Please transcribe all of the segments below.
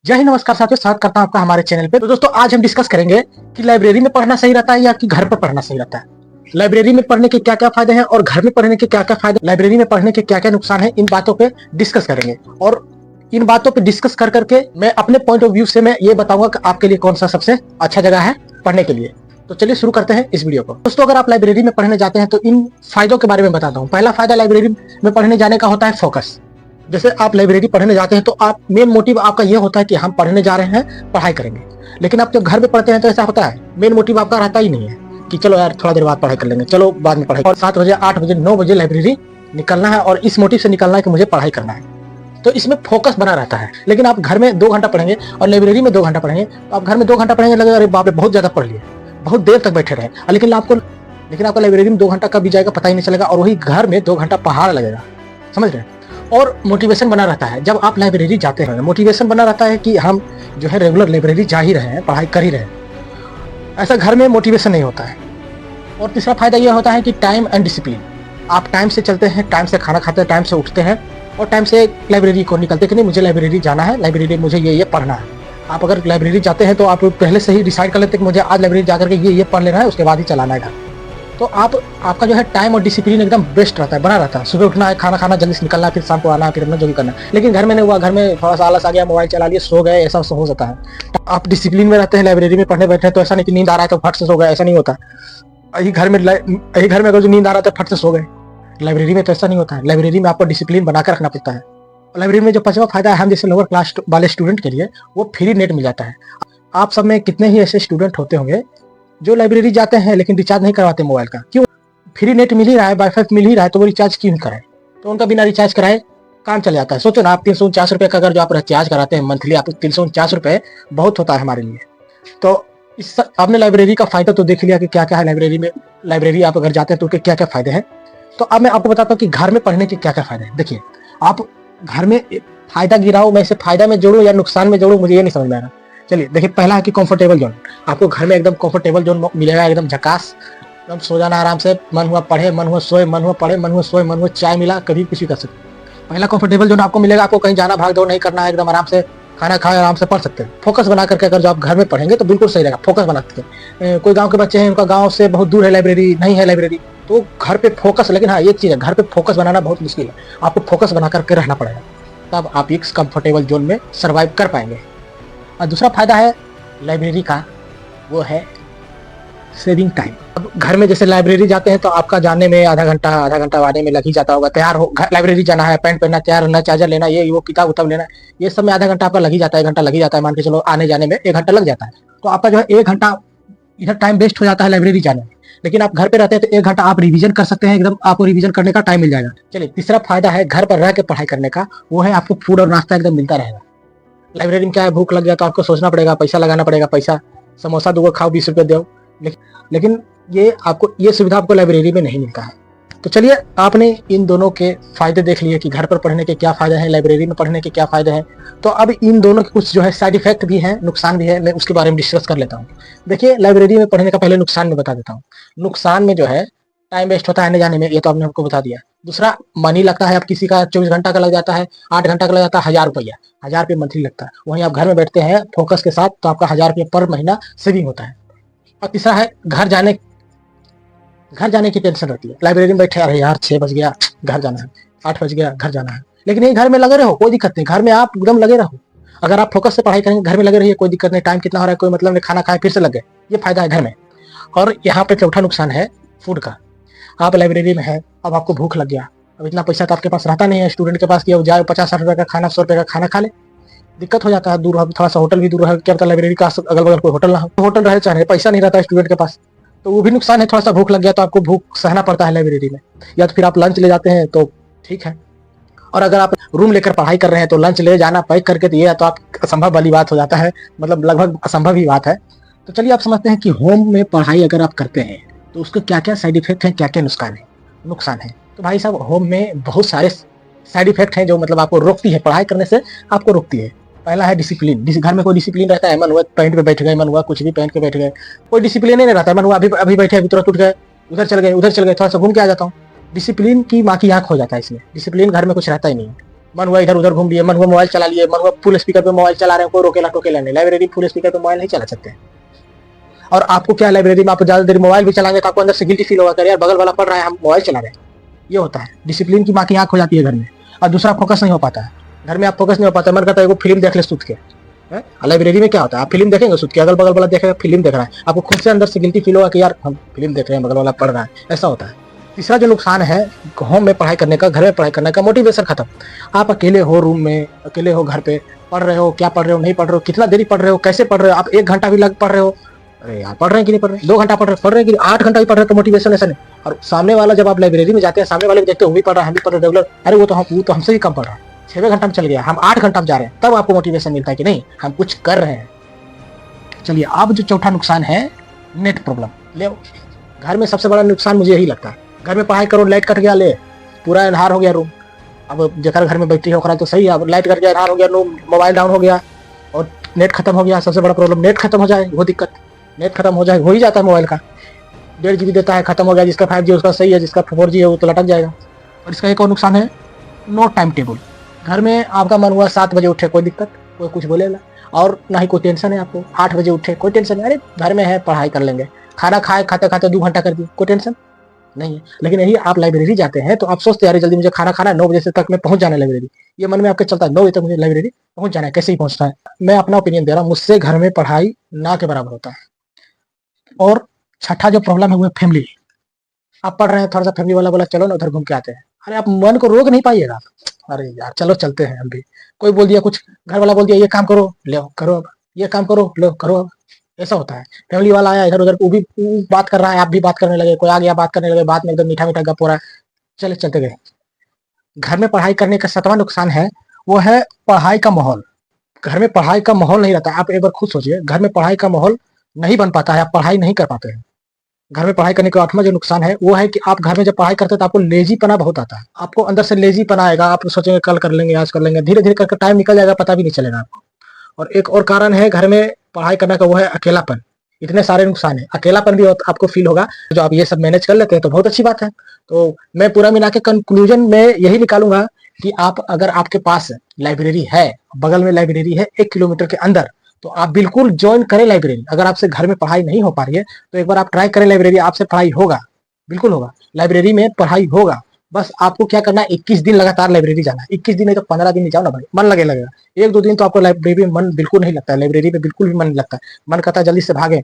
जय हिंद, नमस्कार साथियों, स्वागत करता हूं आपका हमारे चैनल पे। तो दोस्तों, आज हम डिस्कस करेंगे कि लाइब्रेरी में पढ़ना सही रहता है या कि घर पर पढ़ना सही रहता है। लाइब्रेरी में पढ़ने के क्या क्या फायदे हैं और घर में पढ़ने के क्या क्या फायदे, लाइब्रेरी में पढ़ने के क्या क्या नुकसान है, इन बातों पे डिस्कस करेंगे। और इन बातों पे डिस्कस कर करके मैं अपने पॉइंट ऑफ व्यू से मैं ये बताऊंगा कि आपके लिए कौन सा सबसे अच्छा जगह है पढ़ने के लिए। तो चलिए शुरू करते हैं इस वीडियो को। दोस्तों, अगर आप लाइब्रेरी में पढ़ने जाते हैं तो इन फायदों के बारे में बताता हूँ। पहला फायदा लाइब्रेरी में पढ़ने जाने का होता है फोकस। जैसे आप लाइब्रेरी पढ़ने जाते हैं तो आप मेन मोटिव आपका ये होता है कि हम पढ़ने जा रहे हैं, पढ़ाई करेंगे। लेकिन आप जब घर में पढ़ते हैं तो ऐसा होता है, मेन मोटिव आपका रहता ही नहीं है कि चलो यार थोड़ा देर बाद पढ़ाई कर लेंगे, चलो बाद में पढ़ाई। और 7 बजे 8 बजे 9 बजे लाइब्रेरी निकलना है और इस मोटिव से निकलना है कि मुझे पढ़ाई करना है। तो इसमें फोकस बना रहता है। लेकिन आप घर में 2 घंटा पढ़ेंगे और लाइब्रेरी में 2 घंटा पढ़ेंगे, तो आप घर में 2 घंटा पढ़ेंगे, लगेगा अरे बाप रे बहुत ज्यादा पढ़ लिए, बहुत देर तक बैठे रहे। लेकिन आपका लाइब्रेरी में 2 घंटा कब भी जाएगा पता ही नहीं चलेगा, और वही घर में 2 घंटा पहाड़ लगेगा। समझ रहे हैं? और मोटिवेशन बना रहता है। जब आप लाइब्रेरी जाते हैं, मोटिवेशन बना रहता है कि हम जो है रेगुलर लाइब्रेरी जा ही रहे हैं, पढ़ाई कर ही रहे हैं। ऐसा घर में मोटिवेशन नहीं होता है। और तीसरा फायदा यह होता है कि टाइम एंड डिसिप्लिन। आप टाइम से चलते हैं, टाइम से खाना खाते हैं, टाइम से उठते हैं और टाइम से लाइब्रेरी को निकलते हैं कि नहीं मुझे लाइब्रेरी जाना है, लाइब्रेरी मुझे ये पढ़ना है। आप अगर लाइब्रेरी जाते हैं तो आप पहले से ही डिसाइड कर लेते हैं कि मुझे आज लाइब्रेरी जाकर के ये पढ़ लेना है, उसके बाद ही चलाना है घर। तो आपका जो है टाइम और डिसिप्लिन एकदम बेस्ट रहता है, बना रहता है। सुबह उठना है, खाना खाना, जल्दी से निकलना है, फिर शाम को आना है, फिर अपना जो भी करना है। लेकिन घर में नहीं हुआ, घर में थोड़ा सा आलस आ गया, मोबाइल चला लिए, सो गए, ऐसा हो सकता है। आप डिसिप्लिन में रहते हैं, लाइब्रेरी में पढ़ने बैठे हैं तो ऐसा नहीं कि नींद आ रहा है तो फट से सो गए, ऐसा नहीं होता। यही घर में अगर जो नींद आ रहा था फट से सो गए। लाइब्रेरी में तो ऐसा नहीं होता है। लाइब्रेरी में आपको डिसिप्लिन बनाकर रखना पड़ता है। लाइब्रेरी में जो 5वां फायदा है, हम जैसे लोअर क्लास वाले स्टूडेंट के लिए, वो फ्री नेट मिल जाता है। आप सब में कितने ही ऐसे स्टूडेंट होते होंगे जो लाइब्रेरी जाते हैं लेकिन रिचार्ज नहीं करवाते मोबाइल का। क्यों? फ्री नेट मिल ही रहा है, वाईफाई मिल ही रहा है, तो वो रिचार्ज क्यों कराए? तो उनका बिना रिचार्ज कराए काम चल जाता है। सोचो ना, आप 349 रुपये का अगर जो आप रिचार्ज कराते हैं मंथली, आप 349 रुपये बहुत होता है हमारे लिए। तो इस आपने लाइब्रेरी का फायदा तो देख लिया कि क्या क्या है लाइब्रेरी में। लाइब्रेरी आप अगर जाते हैं तो उसके क्या क्या फायदे हैं। तो अब मैं आपको बताता हूँ कि घर में पढ़ने के क्या क्या फायदे हैं। देखिए, आप घर में फायदा गिराओ, मैं इसे फायदा में जोड़ूं या नुकसान में जोड़ूं, मुझे ये नहीं समझ में आ रहा। चलिए देखिए, पहला है कि कंफर्टेबल जोन। आपको घर में एकदम कंफर्टेबल जोन मिलेगा, एकदम झकास, एकदम सो जाना आराम से, मन हुआ पढ़े, मन हुआ सोए, मन हुआ पढ़े, मन हुआ सोए, मन हुआ चाय मिला, कभी कुछ भी कर सकते। पहला कंफर्टेबल जोन आपको मिलेगा। आपको कहीं जाना भाग दौड़ नहीं करना है, एकदम आराम से खाना खाए, आराम से पढ़ सकते हैं। फोकस बना करके अगर जो आप घर में पढ़ेंगे तो बिल्कुल सही रहेगा। फोकस बना सकते हैं। कोई गांव के बच्चे हैं, उनका गांव से बहुत दूर है लाइब्रेरी, नहीं है लाइब्रेरी, तो घर पे फोकस। लेकिन हाँ, एक चीज़ है, घर पे फोकस बनाना बहुत मुश्किल है। आपको फोकस बना करके रहना पड़ेगा, तब आप इस कंफर्टेबल जोन में सर्वाइव कर पाएंगे। और दूसरा फायदा है लाइब्रेरी का, वो है सेविंग टाइम। अब घर में जैसे लाइब्रेरी जाते हैं तो आपका जाने में आधा घंटा आने में लग ही जाता होगा। तैयार हो, लाइब्रेरी जाना है, पैंट पहनना, तैयार होना, चार्जर लेना, ये वो किताब उताब लेना, ये सब में आधा घंटा आपका लग ही जाता है, 1 घंटा लग ही जाता है। मान के चलो आने जाने में 1 घंटा लग जाता है। तो आपका जो है 1 घंटा इधर टाइम वेस्ट हो जाता है लाइब्रेरी जाने में। लेकिन आप घर पे रहते हैं तो 1 घंटा आप रिवीजन कर सकते हैं, एकदम आपको रिवीजन करने का टाइम मिल जाएगा। चलिए, तीसरा फायदा है घर पर रह के पढ़ाई करने का, वो है आपको फूड और नाश्ता एकदम मिलता रहेगा। लाइब्रेरी में क्या है, भूख लग गया तो आपको सोचना पड़ेगा, पैसा लगाना पड़ेगा, पैसा समोसा 2 खाओ 20 रुपये दो। लेकिन ये सुविधा आपको लाइब्रेरी में नहीं मिलता है। तो चलिए, आपने इन दोनों के फायदे देख लिए कि घर पर पढ़ने के क्या फायदे हैं, लाइब्रेरी में पढ़ने के क्या फायदे हैं। तो अब इन दोनों के कुछ जो है साइड इफेक्ट भी हैं, नुकसान भी है, मैं उसके बारे में डिस्कस कर लेता हूँ। देखिए, लाइब्रेरी में पढ़ने का पहले नुकसान में बता देता हूँ। नुकसान में जो है टाइम वेस्ट होता है आने जाने में, ये तो आपने हमको बता दिया। दूसरा, मनी लगता है। अब किसी का 24 घंटा का लग जाता है, 8 घंटा का लग जाता है, 1000 रुपया, 1000 रुपये मंथली लगता है। वहीं आप घर में बैठते हैं फोकस के साथ तो आपका 1000 रुपये पर महीना सेविंग होता है। और तीसरा है घर जाने की टेंशन रहती है। लाइब्रेरी में बैठे, अरे यार 6 बज गया घर जाना है, 8 बज गया घर जाना है। लेकिन ये घर में लगे रहो, कोई दिक्कत नहीं, घर में आप एकदम लगे रहो। अगर आप फोकस से पढ़ाई करेंगे, घर में लगे रहिए, कोई दिक्कत नहीं। टाइम कितना हो रहा है कोई मतलब नहीं, खाना खाए फिर से लगे, ये फायदा है घर में। और यहाँ पे चौथा नुकसान है फूड का। आप लाइब्रेरी में है, अब आपको भूख लग गया, अब इतना पैसा तो आपके पास रहता नहीं है स्टूडेंट के पास कि अब जाए 50-60 रुपये का खाना, 100 रुपये का खाना खा ले। दिक्कत हो जाता है, दूर थोड़ा सा होटल भी दूर है, क्या पता लाइब्रेरी का अगल बगल कोई होटल ना हो, होटल रहे चाहे, पैसा नहीं रहता है स्टूडेंट के पास, तो वो भी नुकसान है। थोड़ा सा भूख लग गया तो आपको भूख सहना पड़ता है लाइब्रेरी में, या तो फिर आप लंच ले जाते हैं तो ठीक है। और अगर आप रूम लेकर पढ़ाई कर रहे हैं तो लंच ले जाना पैक करके, तो ये तो आप असंभव वाली बात हो जाता है, मतलब लगभग असंभव ही बात है। तो चलिए, आप समझते हैं कि होम में पढ़ाई अगर आप करते हैं तो उसके क्या क्या साइड इफेक्ट हैं, क्या क्या नुकसान है। तो भाई साहब, होम में बहुत सारे साइड इफेक्ट हैं जो मतलब आपको रोकती है, पढ़ाई करने से आपको रोकती है। पहला है डिसिप्लिन। घर में कोई डिसिप्लिन रहता है, मन हुआ पैंट पे बैठ गए, मन हुआ कुछ भी पहन के बैठ गए, कोई डिसिप्लिन नहीं रहता है। मन हुआ अभी बैठे, अभी तुरंत उठ गए, उधर चल गए, थोड़ा सा घूम के आ जाता हूँ। डिसिप्लिन की माँ की आंख हो जाता है इसमें। डिसिप्लिन घर में कुछ रहता ही नहीं है। मन हुआ इधर उधर घूम लिए, मन हुआ मोबाइल चला लिए, मन हुआ फुल स्पीकर पे मोबाइल चला रहे हैं, कोई रोकेला टोकेला नहीं। लाइब्रेरी फुल स्पीकर पे मोबाइल नहीं चला सकते। और आपको क्या, लाइब्रेरी में आप ज्यादा देर मोबाइल भी चलाएंगे तो आपको अंदर से गिल्टी फील होगा, यार बगल वाला पढ़ रहा है, हम मोबाइल चला रहे हैं। ये होता है, डिसिप्लिन की माँ की आंख हो जाती है घर में। और दूसरा, फोकस नहीं हो पाता है घर में, आप फोकस नहीं हो पाता है, मन करता है वो फिल्म देख ले सुत के। लाइब्रेरी में क्या होता है, आप फिल्म देखेंगे सुत के, अगल बगल वाला देखेगा फिल्म देख रहा है, आपको खुद से अंदर से गिल्टी फील होगा कि यार हम फिल्म देख रहे हैं, बगल वाला पढ़ रहा है, ऐसा होता है। तीसरा जो नुकसान है होम में पढ़ाई करने का, घर में पढ़ाई करने का, मोटिवेशन खत्म। आप अकेले हो रूम में, अकेले हो घर पे, पढ़ रहे हो, क्या पढ़ रहे हो, नहीं पढ़ रहे हो, कितना देरी पढ़ रहे हो, कैसे पढ़ रहे हो, आप 1 घंटा भी लग पढ़ रहे हो, अरे यार पढ़ रहे हैं कि नहीं पढ़ रहे, 2 घंटा पढ़ रहे हैं कि 8 घंटा भी पढ़ रहे हैं, तो मोटिवेशन ऐसा नहीं। और सामने वाला, जब आप लाइब्रेरी में जाते हैं, सामने वाले को देखते हो, वो भी पढ़ रहा है, हम भी पढ़ रहे रेगुलर, अरे वो तो हमसे भी कम पढ़ रहा है, 6वें घंटा में चल गया, हम 8 घंटा में जा रहे हैं, तब आपको मोटिवेशन मिलता है कि नहीं हम कुछ कर रहे हैं। चलिए, अब जो चौथा नुकसान है, नेट प्रॉब्लम। ले, घर में सबसे बड़ा नुकसान मुझे यही लगता है, घर में पढ़ाई करो, लाइट कट गया, ले पूरा अंधार हो गया रूम। अब जगह घर में बैठी होकर तो सही है, अब लाइट कट गया, अंधार हो गया रूम, मोबाइल डाउन हो गया और नेट खत्म हो गया। सबसे बड़ा प्रॉब्लम, नेट खत्म हो जाए वो दिक्कत, नेट खत्म हो जाए, हो ही जाता है मोबाइल का, 1.5 GB देता है, खत्म हो गया। जिसका 5G उसका सही है, जिसका 4G है वो तो लटक जाएगा। और इसका एक और नुकसान है, नो टाइम टेबल। घर में आपका मन हुआ 7 बजे उठे, कोई दिक्कत, कोई कुछ बोलेगा, और ना ही कोई टेंशन है आपको। 8 बजे उठे, कोई टेंशन नहीं, अरे घर में है पढ़ाई कर लेंगे। खाना खाए, खाते खाते 2 घंटा कर दिए, कोई टेंशन नहीं है। लेकिन यही आप लाइब्रेरी जाते हैं तो आप सोचते हैं, अरे जल्दी मुझे खाना खाना है, 9 बजे से तक मैं पहुंच जाना है लाइब्रेरी, ये मन में आपके चलता है, 9 बजे तक मुझे लाइब्रेरी पहुंच जाना है, कैसे ही पहुंचना है। मैं अपना ओपिनियन दे रहा हूँ, मुझसे घर में पढ़ाई ना के बराबर होता है। और छठा जो प्रॉब्लम है वो है फैमिली। आप पढ़ रहे हैं, थोड़ा सा फैमिली वाला बोला चलो ना उधर घूम के आते हैं, अरे आप मन को रोक नहीं पाइएगा, अरे यार चलो चलते हैं हम भी। कोई बोल दिया कुछ, घर वाला बोल दिया ये काम करो, ले करो, अब ये काम करो, लो करो, अब ऐसा होता है। फैमिली वाला आया इधर उधर, वो बात कर रहा है, आप भी बात करने लगे, कोई आ गया बात करने लगे, बात में एकदम मीठा मीठा गप हो रहा है, चले चलते गए। घर में पढ़ाई करने का 7वां नुकसान है, वो है पढ़ाई का माहौल। घर में पढ़ाई का माहौल नहीं रहता। आप एक बार खुद सोचिए, घर में पढ़ाई का माहौल नहीं बन पाता है, आप पढ़ाई नहीं कर पाते हैं। घर में पढ़ाई करने का 8वां जो नुकसान है वो है कि आप घर में जब पढ़ाई करते हैं तो आपको लेजी पना बहुत आता है, आपको अंदर से लेजी पना आएगा, आप सोचेंगे कल कर लेंगे, आज कर लेंगे, धीरे धीरे करके टाइम निकल जाएगा, पता भी नहीं चलेगा आपको। और एक और कारण है घर में पढ़ाई करने का, वो है अकेलापन। इतने सारे नुकसान है, अकेलापन भी आपको फील होगा। जो आप ये सब मैनेज कर लेते हैं तो बहुत अच्छी बात है। तो मैं पूरा मिला के कंक्लूजन में यही निकालूंगा कि आप, अगर आपके पास लाइब्रेरी है, बगल में लाइब्रेरी है 1 किलोमीटर के अंदर, तो आप बिल्कुल ज्वाइन करें लाइब्रेरी। अगर आपसे घर में पढ़ाई नहीं हो पा रही है तो एक बार आप ट्राई करें लाइब्रेरी, आपसे पढ़ाई होगा, बिल्कुल होगा, लाइब्रेरी में पढ़ाई होगा। बस आपको क्या करना है, 21 दिन लगातार लाइब्रेरी जाना है, 21 दिन नहीं तो 15 दिन ही जाओ ना भाई, मन लगेगा। 1-2 दिन तो आपको लाइब्रेरी में मन बिल्कुल नहीं लगता है, लाइब्रेरी में बिल्कुल भी मन नहीं लगता है, मन करता है जल्दी से भागे।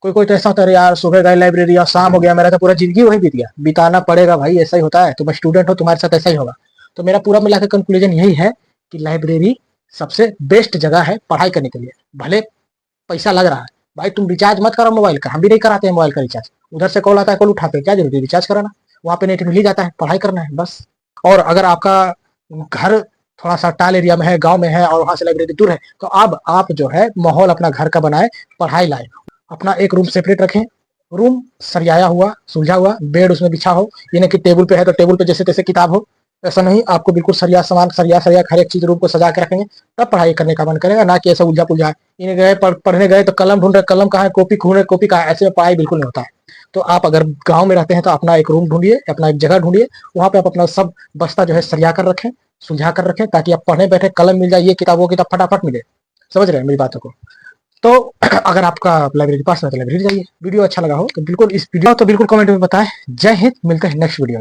कोई कोई तो ऐसा होता है, यार सुबह गए लाइब्रेरी और शाम हो गया, मेरा तो पूरा जिंदगी वही बीत गया, बिताना पड़ेगा भाई, ऐसा ही होता है। तुम स्टूडेंट हो, तुम्हारे साथ ऐसा ही होगा। तो मेरा पूरा मिलाकर कंक्लूजन यही है कि लाइब्रेरी सबसे बेस्ट जगह है पढ़ाई करने के लिए। भले पैसा लग रहा है, भाई तुम रिचार्ज मत करो मोबाइल का, हम भी नहीं कराते हैं मोबाइल का रिचार्ज, उधर से कॉल आता है, कॉल उठाते हैं, क्या जरूरी रिचार्ज कराना, वहाँ पे नेट मिल ही जाता है, पढ़ाई करना है बस। और अगर आपका घर थोड़ा सा टाल एरिया में है, गांव में है, और वहां से लाइब्रेरी दूर है, तो अब आप जो है माहौल अपना घर का बनाए, पढ़ाई लाए, अपना एक रूम सेपरेट रखें, रूम सरियाया हुआ, सुलझा हुआ, बेड उसमें बिछा हो, ये नहीं कि टेबल पे है तो टेबल पे जैसे तैसे किताब हो, ऐसा नहीं। आपको बिल्कुल सरिया सामान, सरिया सरिया हर एक चीज रूम को सजा के रखेंगे, तब पढ़ाई करने का मन करेगा, ना कि ऐसा उलझा पुलझा, इन्हें गए पढ़ने गए तो कलम ढूंढ रहे, कलम कहाँ है, कॉपी ढूंढ रहे, कॉपी कहाँ है, ऐसे में पढ़ाई बिल्कुल नहीं होता है। तो आप अगर गांव में रहते हैं तो अपना एक रूम ढूंढिए, अपना एक जगह ढूंढिए, वहां पे आप अपना सब बस्ता जो है सरिया कर रखें, सुलझा कर रखें, ताकि आप पढ़ने बैठे कलम मिल जाए, ये किताब वो किताब फटाफट मिले। समझ रहे हैं मेरी बातों को? तो अगर आपका लाइब्रेरी पास में तो लाइब्रेरी जाइए। वीडियो अच्छा लगा हो तो बिल्कुल कमेंट में बताएं। जय हिंद, मिलते हैं नेक्स्ट वीडियो में।